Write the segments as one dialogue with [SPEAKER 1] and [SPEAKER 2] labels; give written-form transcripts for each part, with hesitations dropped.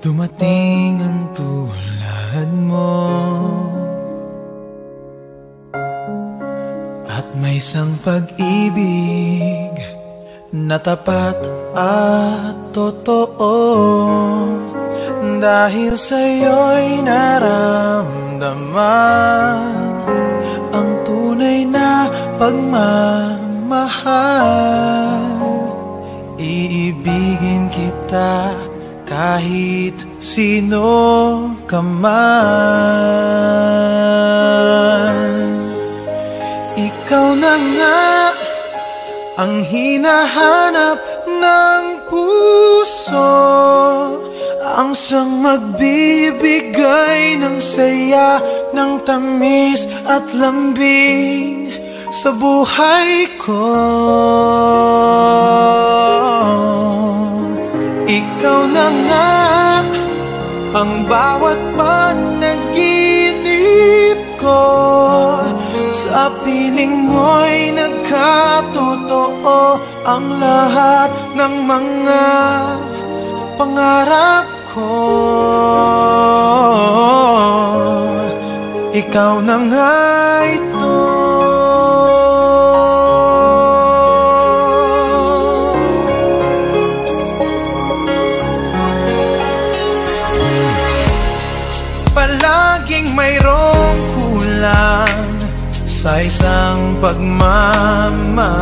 [SPEAKER 1] Dumating ang tulad mo, at may isang pag-ibig na tapat at totoo. Dahil sa'yo'y naramdaman ang tunay na pagmamahal. Iibigin kita kahit sino ka man. Ikaw na nga ang hinahanap ng puso, ang siyang magbibigay ng saya, ng tamis at lambing sa buhay ko. Ikaw na nga ang bawat panaginip ko, sa piling mo'y nagkatotoo ang lahat ng mga pangarap ko. Ikaw na nga ito. Palaging mayroong kulang sa isang pagmamahal.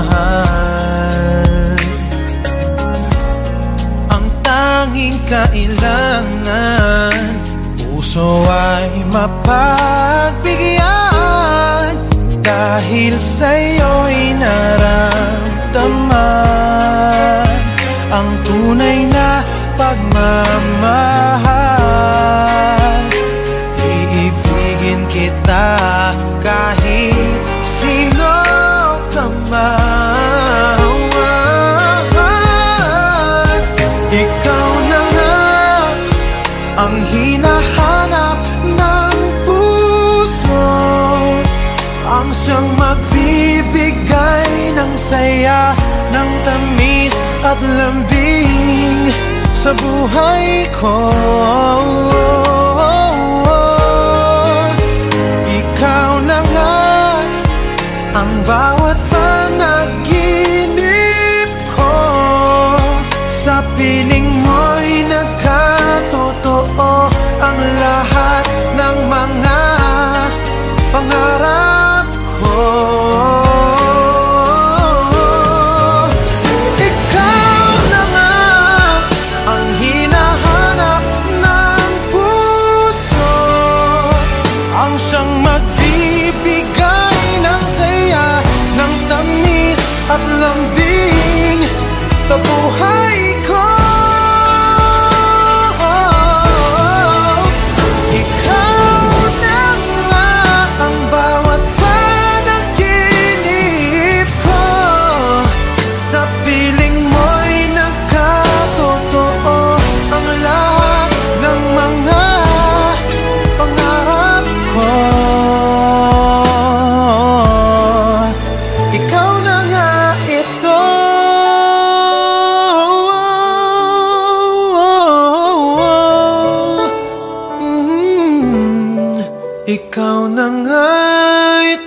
[SPEAKER 1] Ang tanging kailangan, puso ay mapagbigyan. Dahil sa'yo'y naramdaman ang tunay na pagmamahal. Iibigin kita kahit sino ka man. Ikaw na nga ang hinahanap ng puso, ang siyang magbibigay ng saya, ng tamis at lambing sa buhay ko. Ikaw na nga ang bawat panaginip ko, sa piling mo'y nagkatotoo ang lahat ng mga pangarap ko. Ikaw na nga ang hinahanap ng puso, ang siyang magbibigay ng saya, ng tamis at lambing sa buhay ko. Ikaw na nga ang bawat panaginip ko, sa piling mo'y nagkatotoo ang lahat ng mga pangarap ko. Ikaw na nga ito. Ikaw na nga ito.